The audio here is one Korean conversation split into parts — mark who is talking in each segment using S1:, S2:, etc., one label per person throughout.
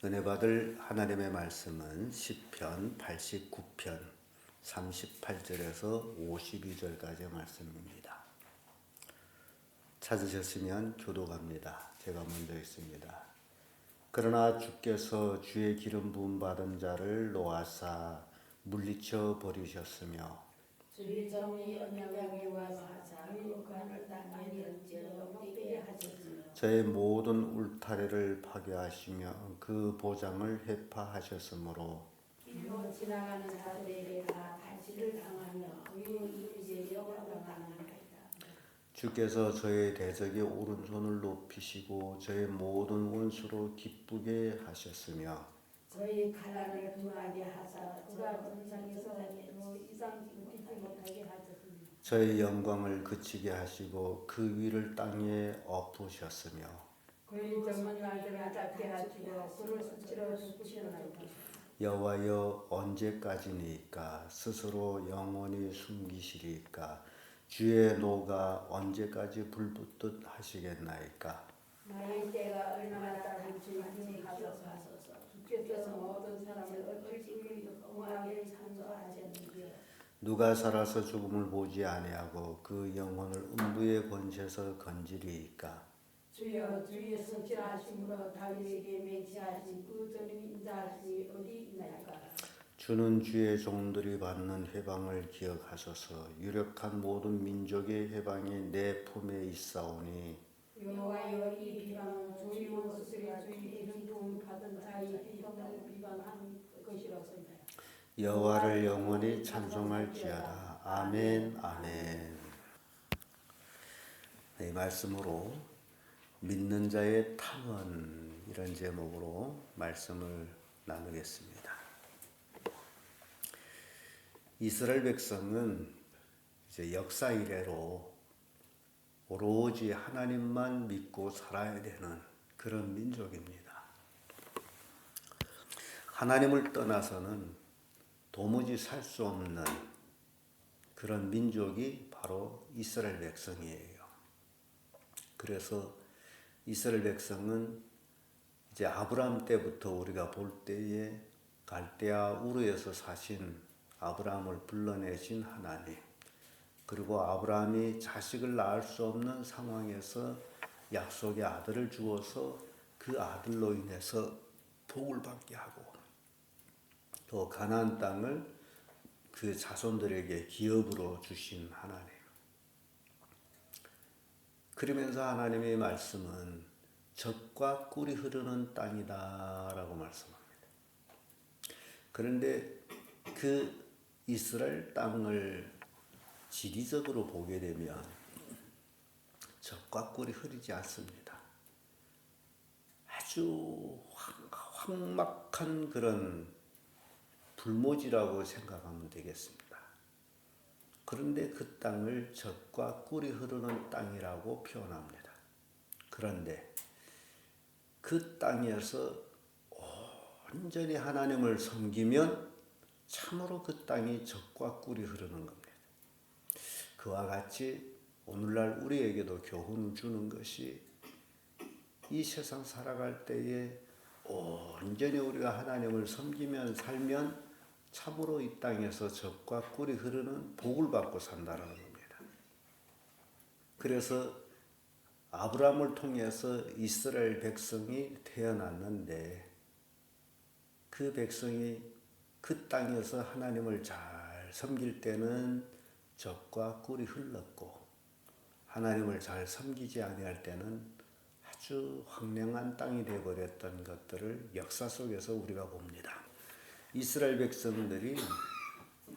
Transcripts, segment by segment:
S1: 은혜 받을 하나님의 말씀은 시편 89편 38절에서 52절까지의 말씀입니다. 찾으셨으면 교독합니다. 제가 먼저 읽습니다. 그러나 주께서 주의 기름 부음 받은 자를 놓아사 물리쳐 버리셨으며
S2: 주의 정의 언약에 와사 그 관을 땅에 던지어 높게 하셨으며
S1: 저의 모든 울타리를 파괴하시며 그 보장을 해파하셨으므로
S2: 이로 지나가는 자들에게 다 다시를 당하며 이제 여호와가 당하리이다.
S1: 주께서 저의 대적의 오른손을 높이시고 저의 모든 원수로 기쁘게 하셨으며
S2: 저희 가난을 둔하게 하사 그가 정상에서 더 이상 웃기지 못하게 하셨으며
S1: 저의 영광을 그치게 하시고 그 위를 땅에 엎으셨으며
S2: 그의 젊은 날들을 짧게 하시고 그를 수치로 죽으시나이다.
S1: 여호와여 언제까지니까 스스로 영원히 숨기시리까 주의 노가 언제까지 불붙듯 하시겠나이까.
S2: 나의 때가 얼마나 따를지 주님 하소서. 주께서 모든 사람을 얼핏 공하게 창조하셨는지요.
S1: 누가 살아서 죽음을 보지 아니하고 그 영혼을 음부의 권세에서 건지리이까.
S2: 주여 주의 성실하심으로 다윗에게 맹세하신 그 전임 인자하심이 어디 있나이까.
S1: 주는 주의 종들이 받는 해방을 기억하소서. 유력한 모든 민족의 해방이 내 품에 있사오니
S2: 여호와여 이 비방은 주의 원수들이 주의 이름 부음 받은 자의 비방을 비방한 것이로소이다.
S1: 여호와를 영원히 찬송할지어다. 아멘 아멘. 이 말씀으로 믿는 자의 탐언 이런 제목으로 말씀을 나누겠습니다. 이스라엘 백성은 이제 역사 이래로 오로지 하나님만 믿고 살아야 되는 그런 민족입니다. 하나님을 떠나서는 도무지 살 수 없는 그런 민족이 바로 이스라엘 백성이에요. 그래서 이스라엘 백성은 이제 아브라함 때부터 우리가 볼 때에 갈대아 우르에서 사신 아브라함을 불러내신 하나님, 그리고 아브라함이 자식을 낳을 수 없는 상황에서 약속의 아들을 주어서 그 아들로 인해서 복을 받게 하고 또 가나안 땅을 그 자손들에게 기업으로 주신 하나님. 그러면서 하나님의 말씀은 젖과 꿀이 흐르는 땅이다라고 말씀합니다. 그런데 그 이스라엘 땅을 지리적으로 보게 되면 젖과 꿀이 흐르지 않습니다. 아주 황막한 그런 불모지라고 생각하면 되겠습니다. 그런데 그 땅을 젖과 꿀이 흐르는 땅이라고 표현합니다. 그런데 그 땅에서 온전히 하나님을 섬기면 참으로 그 땅이 젖과 꿀이 흐르는 겁니다. 그와 같이 오늘날 우리에게도 교훈을 주는 것이 이 세상 살아갈 때에 온전히 우리가 하나님을 섬기면 살면 참으로 이 땅에서 젖과 꿀이 흐르는 복을 받고 산다는 겁니다. 그래서 아브라함을 통해서 이스라엘 백성이 태어났는데 그 백성이 그 땅에서 하나님을 잘 섬길 때는 젖과 꿀이 흘렀고 하나님을 잘 섬기지 아니할 때는 아주 황량한 땅이 되어버렸던 것들을 역사 속에서 우리가 봅니다. 이스라엘 백성들이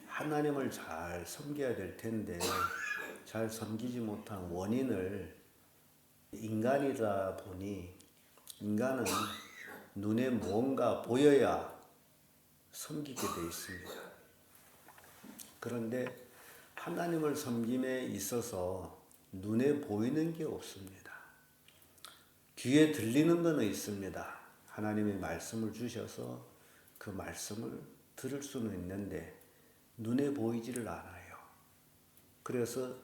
S1: 하나님을 잘 섬겨야 될 텐데 잘 섬기지 못한 원인을 인간이다 보니 인간은 눈에 무언가 보여야 섬기게 되어 있습니다. 그런데 하나님을 섬김에 있어서 눈에 보이는 게 없습니다. 귀에 들리는 것은 있습니다. 하나님의 말씀을 주셔서 그 말씀을 들을 수는 있는데 눈에 보이지를 않아요. 그래서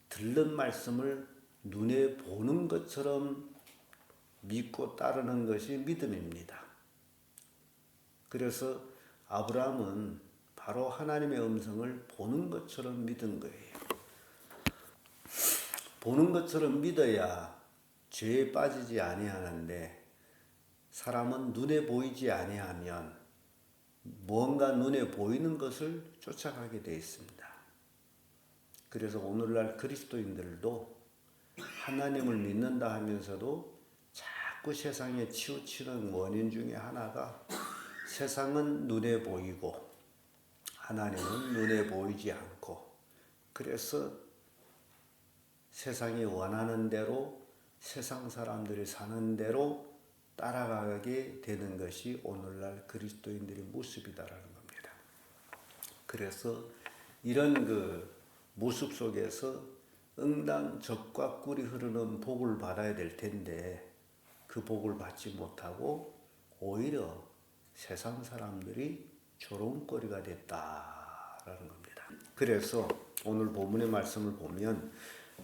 S1: 들는 말씀을 눈에 보는 것처럼 믿고 따르는 것이 믿음입니다. 그래서 아브라함은 바로 하나님의 음성을 보는 것처럼 믿은 거예요. 보는 것처럼 믿어야 죄에 빠지지 아니하는데 사람은 눈에 보이지 아니하면 무언가 눈에 보이는 것을 쫓아가게 되어 있습니다. 그래서 오늘날 그리스도인들도 하나님을 믿는다 하면서도 자꾸 세상에 치우치는 원인 중에 하나가 세상은 눈에 보이고 하나님은 눈에 보이지 않고, 그래서 세상이 원하는 대로 세상 사람들이 사는 대로 따라가게 되는 것이 오늘날 그리스도인들의 모습이다라는 겁니다. 그래서 이런 모습 속에서 응당 적과 꿀이 흐르는 복을 받아야 될 텐데 그 복을 받지 못하고 오히려 세상 사람들이 조롱거리가 됐다라는 겁니다. 그래서 오늘 본문의 말씀을 보면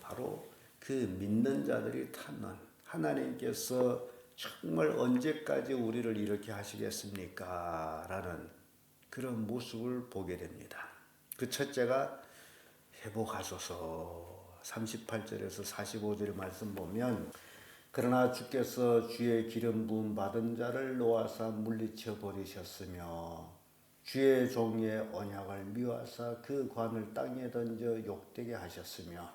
S1: 바로 그 믿는 자들이 찾는, 하나님께서 정말 언제까지 우리를 이렇게 하시겠습니까? 라는 그런 모습을 보게 됩니다. 그 첫째가 회복하소서. 38절에서 45절의 말씀 보면 그러나 주께서 주의 기름 부음 받은 자를 놓아사 물리쳐 버리셨으며 주의 종의 언약을 미워하사 그 관을 땅에 던져 욕되게 하셨으며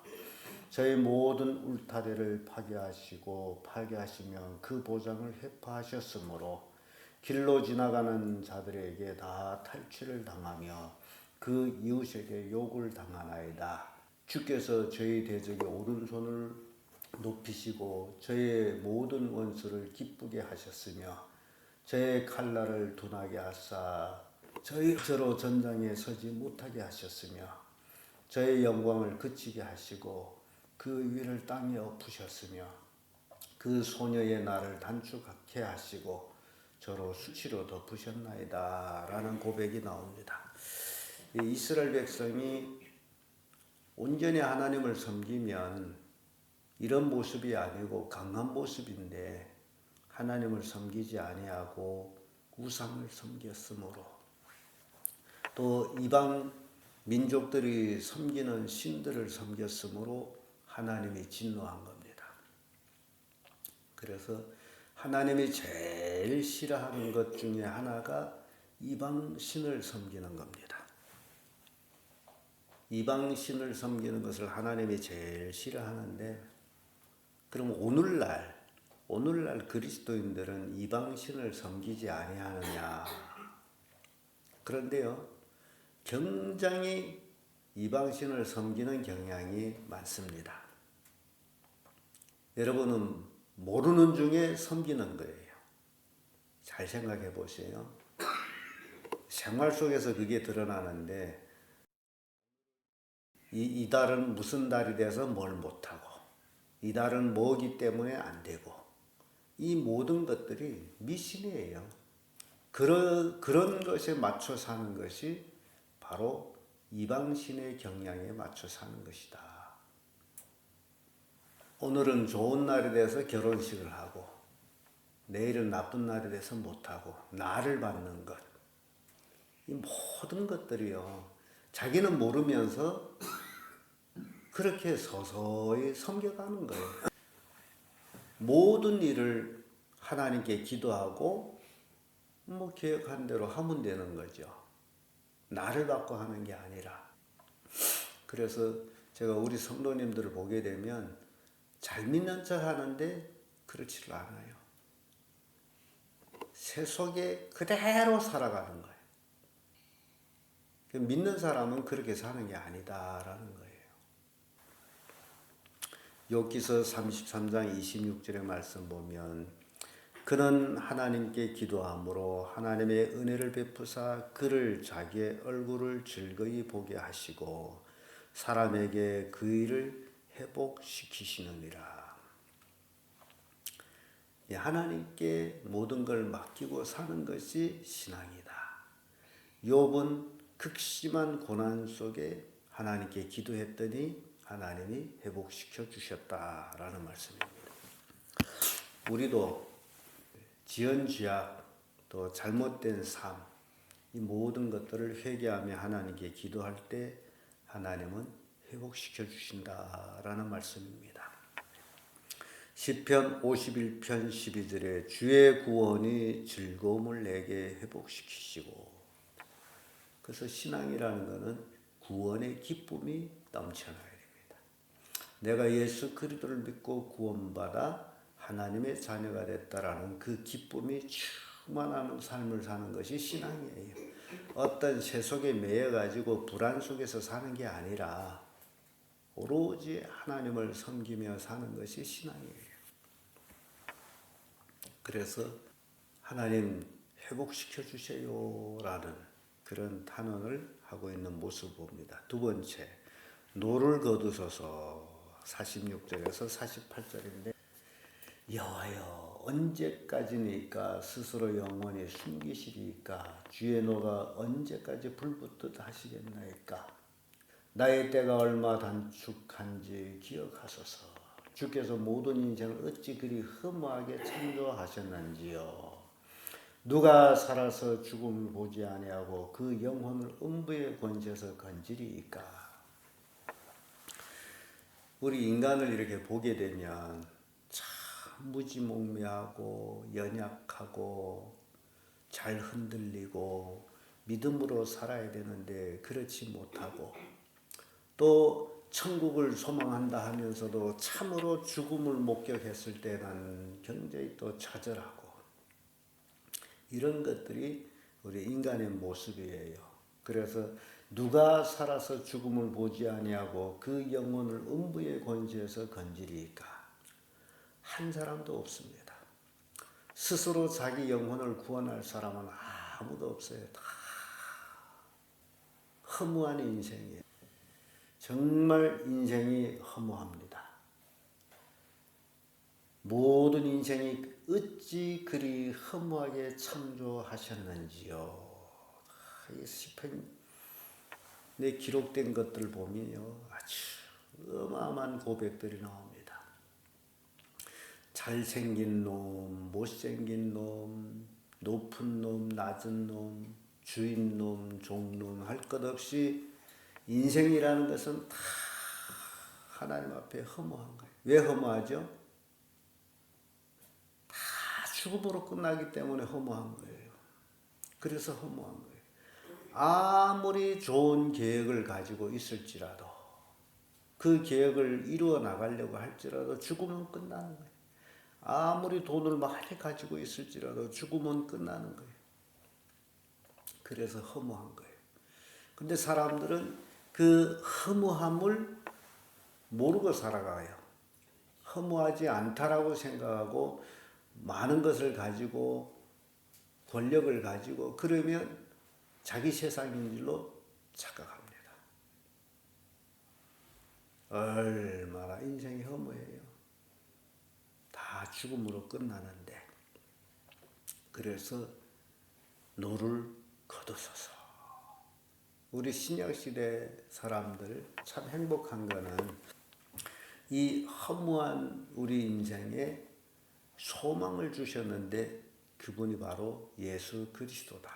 S1: 저희 모든 울타리를 파괴하시고 파괴하시며 그 보장을 회파하셨으므로 길로 지나가는 자들에게 다 탈취를 당하며 그 이웃에게 욕을 당하나이다. 주께서 저희 대적의 오른손을 높이시고 저의 모든 원수를 기쁘게 하셨으며 저의 칼날을 둔하게 하사 저로 전장에 서지 못하게 하셨으며 저의 영광을 그치게 하시고 그 위를 땅에 엎으셨으며 그 소녀의 날을 단축하게 하시고 저로 수치로 덮으셨나이다 라는 고백이 나옵니다. 이스라엘 백성이 온전히 하나님을 섬기면 이런 모습이 아니고 강한 모습인데 하나님을 섬기지 아니하고 우상을 섬겼으므로, 또 이방 민족들이 섬기는 신들을 섬겼으므로 하나님이 진노한 겁니다. 그래서 하나님이 제일 싫어하는 것 중에 하나가 이방 신을 섬기는 겁니다. 이방 신을 섬기는 것을 하나님이 제일 싫어하는데, 그럼 오늘날 그리스도인들은 이방 신을 섬기지 아니하느냐? 그런데요, 굉장히 이방 신을 섬기는 경향이 많습니다. 여러분은 모르는 중에 섬기는 거예요. 잘 생각해 보세요. 생활 속에서 그게 드러나는데 이 달은 무슨 달이 돼서 뭘 못하고, 이 달은 뭐기 때문에 안 되고, 이 모든 것들이 미신이에요. 그런 것에 맞춰 사는 것이 바로 이방신의 경향에 맞춰 사는 것이다. 오늘은 좋은 날이 돼서 결혼식을 하고 내일은 나쁜 날이 돼서 못하고 나를 받는 것, 이 모든 것들이요, 자기는 모르면서 그렇게 서서히 섬겨가는 거예요. 모든 일을 하나님께 기도하고 계획한 대로 하면 되는 거죠. 나를 받고 하는 게 아니라. 그래서 제가 우리 성도님들을 보게 되면 잘 믿는 척 하는데 그렇지를 않아요. 새 속에 그대로 살아가는 거예요. 믿는 사람은 그렇게 사는 게 아니다라는 거예요. 욥기서 33장 26절의 말씀 보면 그는 하나님께 기도함으로 하나님의 은혜를 베푸사 그를 자기의 얼굴을 즐거이 보게 하시고 사람에게 그 일을 회복시키시느니라. 하나님께 모든 걸 맡기고 사는 것이 신앙이다. 욥은 극심한 고난 속에 하나님께 기도했더니 하나님이 회복시켜 주셨다라는 말씀입니다. 우리도 지은 죄악, 또 잘못된 삶, 이 모든 것들을 회개하며 하나님께 기도할 때 하나님은 회복시켜 주신다라는 말씀입니다. 시편 51편 12절에 주의 구원이 즐거움을 내게 회복시키시고, 그래서 신앙이라는 것은 구원의 기쁨이 넘쳐나야 됩니다. 내가 예수 그리스도를 믿고 구원받아 하나님의 자녀가 됐다라는 그 기쁨이 충만한 삶을 사는 것이 신앙이에요. 어떤 세속에 매여가지고 불안 속에서 사는 게 아니라 오로지 하나님을 섬기며 사는 것이 신앙이에요. 그래서 하나님 회복시켜 주세요라는 그런 탄원을 하고 있는 모습을 봅니다. 두 번째, 노를 거두소서 46절에서 48절인데, 여호와여 언제까지니까 스스로 영원히 숨기시리까? 주의 노가 언제까지 불붙듯 하시겠나이까? 나의 때가 얼마 단축한지 기억하소서. 주께서 모든 인생을 어찌 그리 허무하게 창조하셨는지요. 누가 살아서 죽음을 보지 아니하고 그 영혼을 음부의 권세에서 건지리이까? 우리 인간을 이렇게 보게 되면 참 무지몽매하고 연약하고 잘 흔들리고 믿음으로 살아야 되는데 그렇지 못하고, 또 천국을 소망한다 하면서도 참으로 죽음을 목격했을 때는 굉장히 또 좌절하고, 이런 것들이 우리 인간의 모습이에요. 그래서 누가 살아서 죽음을 보지 아니하고 그 영혼을 음부의 권세에서 건지리이까? 한 사람도 없습니다. 스스로 자기 영혼을 구원할 사람은 아무도 없어요. 다 허무한 인생이에요. 정말 인생이 허무합니다. 모든 인생이 어찌 그리 허무하게 창조하셨는지요. 이 시편에 기록된 것들을 보면요, 아주 어마어마한 고백들이 나옵니다. 잘생긴 놈, 못생긴 놈, 높은 놈, 낮은 놈, 주인 놈, 종놈 할 것 없이 인생이라는 것은 다 하나님 앞에 허무한 거예요. 왜 허무하죠? 다 죽음으로 끝나기 때문에 허무한 거예요. 그래서 허무한 거예요. 아무리 좋은 계획을 가지고 있을지라도, 그 계획을 이루어 나가려고 할지라도 죽으면 끝나는 거예요. 아무리 돈을 많이 가지고 있을지라도 죽으면 끝나는 거예요. 그래서 허무한 거예요. 근데 사람들은 그 허무함을 모르고 살아가요. 허무하지 않다라고 생각하고 많은 것을 가지고 권력을 가지고 그러면 자기 세상인 줄로 착각합니다. 얼마나 인생이 허무해요. 다 죽음으로 끝나는데. 그래서 노를 거두소서. 우리 신약시대 사람들 참 행복한 거는 이 허무한 우리 인생에 소망을 주셨는데 그분이 바로 예수 그리스도다.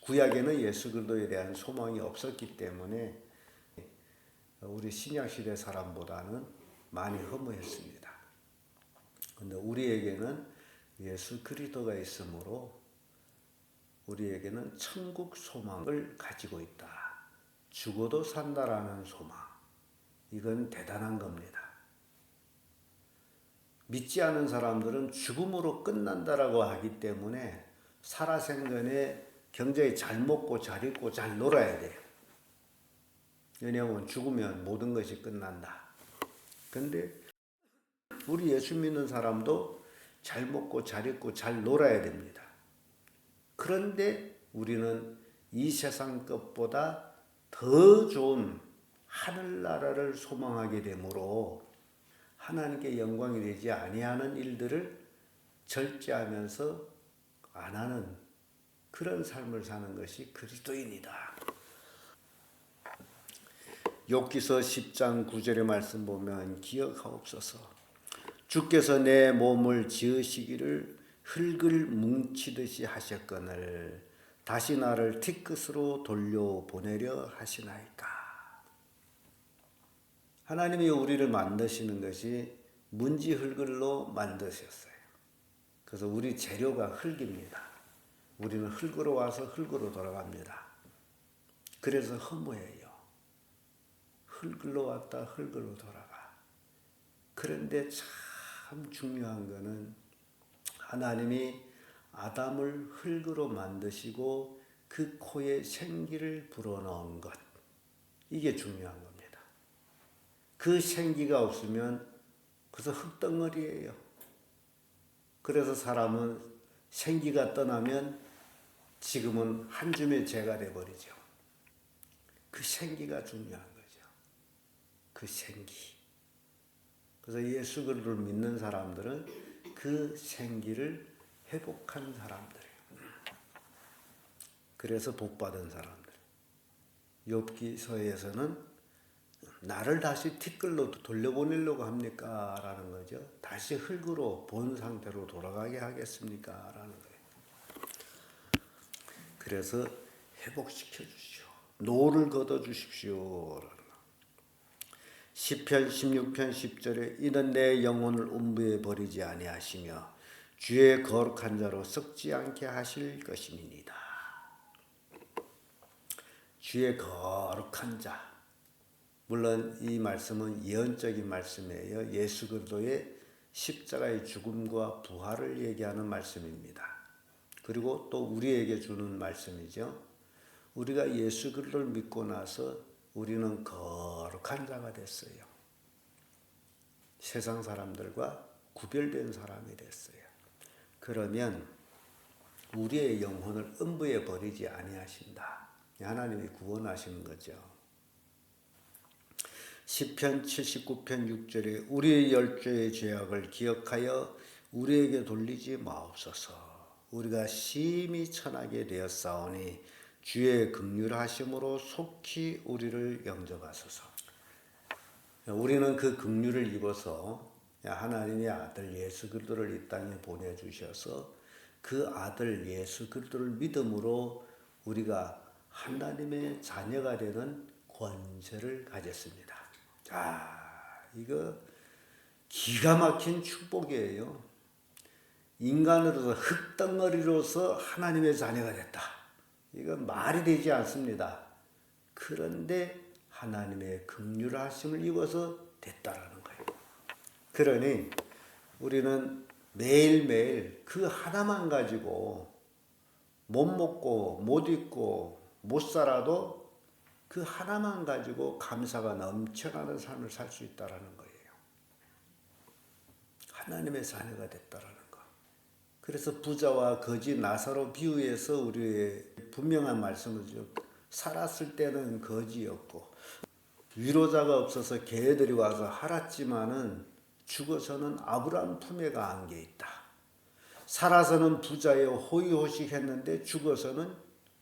S1: 구약에는 예수 그리스도에 대한 소망이 없었기 때문에 우리 신약시대 사람보다는 많이 허무했습니다. 그런데 우리에게는 예수 그리스도가 있으므로 우리에게는 천국 소망을 가지고 있다. 죽어도 산다라는 소망. 이건 대단한 겁니다. 믿지 않은 사람들은 죽음으로 끝난다라고 하기 때문에 살아생전에 굉장히 잘 먹고 잘 입고 잘 놀아야 돼요. 왜냐하면 죽으면 모든 것이 끝난다. 그런데 우리 예수 믿는 사람도 잘 먹고 잘 입고 잘 놀아야 됩니다. 그런데 우리는 이 세상 것보다 더 좋은 하늘나라를 소망하게 되므로 하나님께 영광이 되지 아니하는 일들을 절제하면서 안 하는 그런 삶을 사는 것이 그리스도인이다. 욥기서 10장 9절의 말씀 보면 기억하옵소서. 주께서 내 몸을 지으시기를 흙을 뭉치듯이 하셨거늘 다시 나를 뒤끝으로 돌려보내려 하시나이까. 하나님이 우리를 만드시는 것이 문지 흙을로 만드셨어요. 그래서 우리 재료가 흙입니다. 우리는 흙으로 와서 흙으로 돌아갑니다. 그래서 허무해요. 흙으로 왔다 흙으로 돌아가. 그런데 참 중요한 거는 하나님이 아담을 흙으로 만드시고 그 코에 생기를 불어넣은 것. 이게 중요한 겁니다. 그 생기가 없으면 그래서 흙덩어리예요. 그래서 사람은 생기가 떠나면 지금은 한 줌의 재가 돼버리죠. 그 생기가 중요한 거죠. 그 생기. 그래서 예수 그리스도를 믿는 사람들은 그 생기를 회복한 사람들이에요. 그래서 복받은 사람들. 욥기서에서는 나를 다시 티끌로 돌려보내려고 합니까? 라는 거죠. 다시 흙으로 본 상태로 돌아가게 하겠습니까? 라는 거예요. 그래서 회복시켜 주십시오. 노를 걷어 주십시오. 라는 거. 시편 16편 10절에 이는 내 영혼을 음부에 버리지 아니하시며 주의 거룩한 자로 썩지 않게 하실 것임이니이다. 주의 거룩한 자. 물론 이 말씀은 예언적인 말씀이에요. 예수 그리스도의 십자가의 죽음과 부활을 얘기하는 말씀입니다. 그리고 또 우리에게 주는 말씀이죠. 우리가 예수 그리스도를 믿고 나서 우리는 거룩한 자가 됐어요. 세상 사람들과 구별된 사람이 됐어요. 그러면 우리의 영혼을 음부에 버리지 아니하신다. 하나님이 구원하시는 거죠. 시편 79편 6절에 우리의 열조의 죄악을 기억하여 우리에게 돌리지 마옵소서. 우리가 심히 천하게 되었사오니 주의 긍휼하심으로 속히 우리를 영접하소서. 우리는 그 긍휼을 입어서 하나님의 아들 예수 그리스도를 이 땅에 보내주셔서 그 아들 예수 그리스도를 믿음으로 우리가 하나님의 자녀가 되는 권세를 가졌습니다. 이거 기가 막힌 축복이에요. 인간으로서 흙덩어리로서 하나님의 자녀가 됐다. 이건 말이 되지 않습니다. 그런데 하나님의 긍휼하심을 입어서 됐다라는 거예요. 그러니 우리는 매일매일 그 하나만 가지고 못 먹고 못 입고 못 살아도 그 하나만 가지고 감사가 넘쳐나는 삶을 살 수 있다라는 거예요. 하나님의 자녀가 됐다라는 거. 그래서 부자와 거지 나사로 비유해서 우리의 분명한 말씀을 줘. 살았을 때는 거지였고 위로자가 없어서 개들이 와서 핥았지만은 죽어서는 아브라함 품에 가 안겨 있다. 살아서는 부자여 호의호식했는데 죽어서는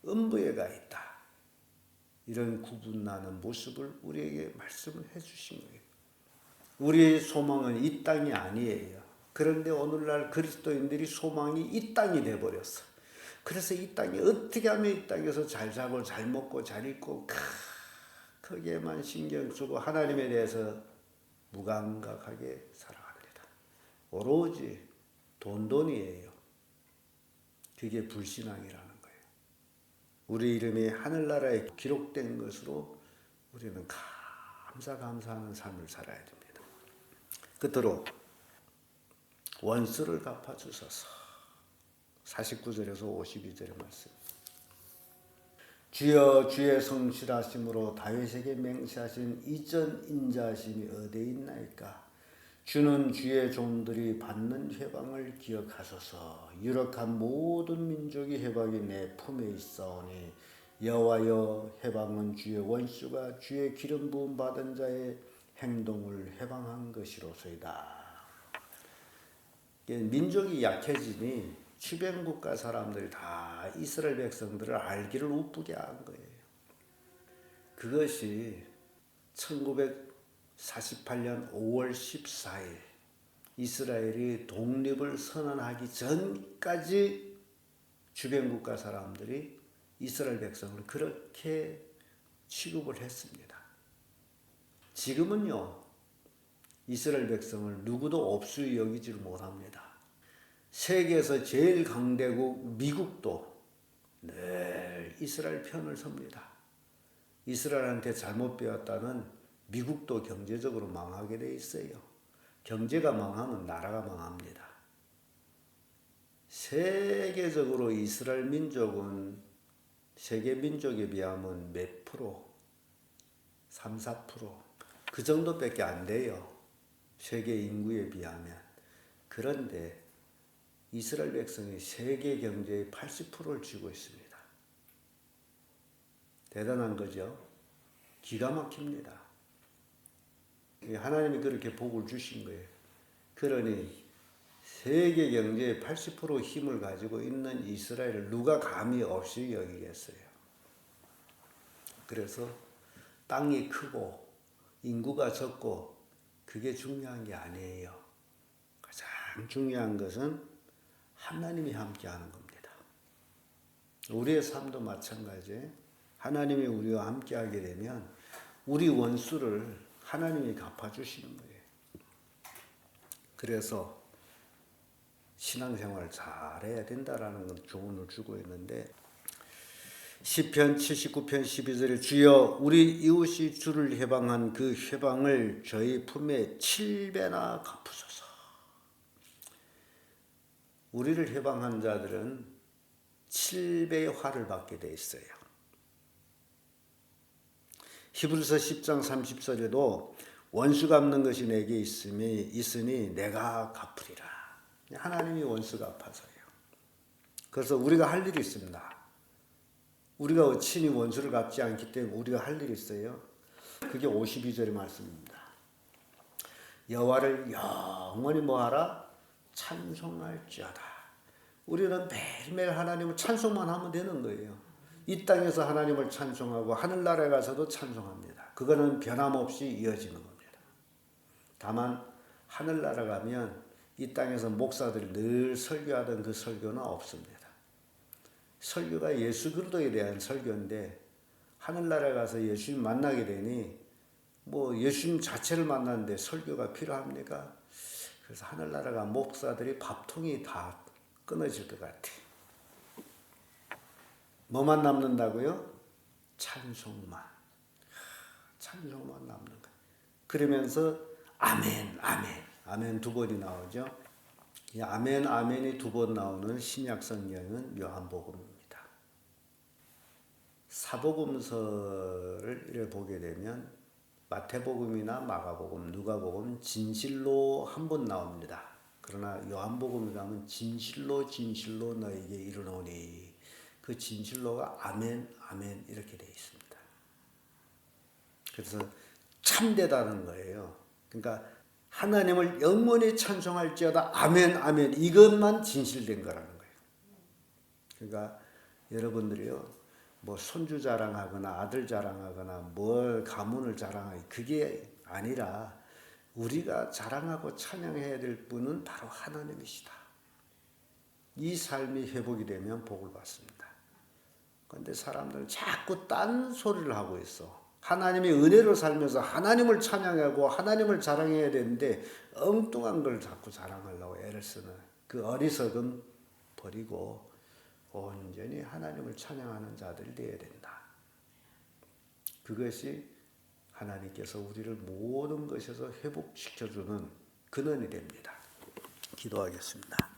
S1: 음부에 가 있다. 이런 구분나는 모습을 우리에게 말씀을 해주신 거예요. 우리의 소망은 이 땅이 아니에요. 그런데 오늘날 그리스도인들이 소망이 이 땅이 돼버렸어. 그래서 이 땅에 어떻게 하면 이 땅에서 잘 자고 잘 먹고 잘 입고 거기에만 신경 쓰고 하나님에 대해서 무감각하게 살아갑니다. 오로지 돈이에요. 그게 불신앙이라는 거예요. 우리 이름이 하늘나라에 기록된 것으로 우리는 감사하는 삶을 살아야 됩니다. 끝으로 원수를 갚아주소서. 49절에서 52절의 말씀. 주여 주의 성실하심으로 다윗에게 맹세하신 이전 인자하심이 어디에 있나이까. 주는 주의 종들이 받는 회방을 기억하소서. 유력한 모든 민족이 회방이 내 품에 있사오니 여호와여 회방은 주의 원수가 주의 기름 부음 받은 자의 행동을 회방한 것이로소이다. 민족이 약해지니 주변 국가 사람들이 다 이스라엘 백성들을 알기를 우쁘게 한 거예요. 그것이 1948년 5월 14일 이스라엘이 독립을 선언하기 전까지 주변 국가 사람들이 이스라엘 백성을 그렇게 취급을 했습니다. 지금은요, 이스라엘 백성을 누구도 업수히 여기지를 못합니다. 세계에서 제일 강대국 미국도 늘 이스라엘 편을 섭니다. 이스라엘한테 잘못 배웠다는 미국도 경제적으로 망하게 돼 있어요. 경제가 망하면 나라가 망합니다. 세계적으로 이스라엘 민족은 세계 민족에 비하면 몇 프로? 3, 4%. 그 정도밖에 안 돼요. 세계 인구에 비하면. 그런데 이스라엘 백성이 세계 경제의 80%를 쥐고 있습니다. 대단한 거죠. 기가 막힙니다. 하나님이 그렇게 복을 주신 거예요. 그러니 세계 경제의 80% 힘을 가지고 있는 이스라엘을 누가 감히 없이 여기겠어요. 그래서 땅이 크고 인구가 적고 그게 중요한 게 아니에요. 가장 중요한 것은 하나님이 함께하는 겁니다. 우리의 삶도 마찬가지예요. 하나님이 우리와 함께하게 되면 우리 원수를 하나님이 갚아주시는 거예요. 그래서 신앙생활을 잘해야 된다라는 건 교훈을 주고 있는데 시편 79편 12절에 주여 우리 이웃이 주를 해방한 그 해방을 저희 품에 7배나 갚으소서. 우리를 해방한 자들은 7배의 화를 받게 돼 있어요. 히브리서 10장 30절에도 원수 갚는 것이 내게 있으니 내가 갚으리라. 하나님이 원수 갚아서요. 그래서 우리가 할 일이 있습니다. 우리가 친히 원수를 갚지 않기 때문에 우리가 할 일이 있어요. 그게 52절의 말씀입니다. 여호와를 영원히 뭐하라? 찬송할지어다. 우리는 매일매일 하나님을 찬송만 하면 되는 거예요. 이 땅에서 하나님을 찬송하고 하늘나라에 가서도 찬송합니다. 그거는 변함없이 이어지는 겁니다. 다만 하늘나라 가면 이 땅에서 목사들이 늘 설교하던 그 설교는 없습니다. 설교가 예수 그리스도에 대한 설교인데 하늘나라에 가서 예수님 만나게 되니 뭐 예수님 자체를 만났는데 설교가 필요합니까? 그래서 하늘나라가 목사들이 밥통이 다 끊어질 것 같아. 뭐만 남는다고요? 찬송만. 찬송만 남는 거예요. 그러면서 아멘, 아멘. 아멘 두 번이 나오죠. 이 아멘, 아멘이 두 번 나오는 신약 성경은 요한복음입니다. 사복음서를 이렇게 보게 되면 마태복음이나 마가복음, 누가복음 진실로 한 번 나옵니다. 그러나 요한복음에 가면 진실로 진실로 너에게 이르노니 그 진실로가 아멘, 아멘 이렇게 되어 있습니다. 그래서 참되다는 거예요. 그러니까 하나님을 영원히 찬송할지어다 아멘, 아멘 이것만 진실된 거라는 거예요. 그러니까 여러분들이요. 뭐 손주 자랑하거나 아들 자랑하거나 뭘 가문을 자랑하기 그게 아니라 우리가 자랑하고 찬양해야 될 분은 바로 하나님이시다. 이 삶이 회복이 되면 복을 받습니다. 그런데 사람들은 자꾸 딴 소리를 하고 있어. 하나님의 은혜로 살면서 하나님을 찬양하고 하나님을 자랑해야 되는데 엉뚱한 걸 자꾸 자랑하려고 애를 쓰는 그 어리석음 버리고 온전히 하나님을 찬양하는 자들이 되어야 된다. 그것이 하나님께서 우리를 모든 것에서 회복시켜주는 근원이 됩니다. 기도하겠습니다.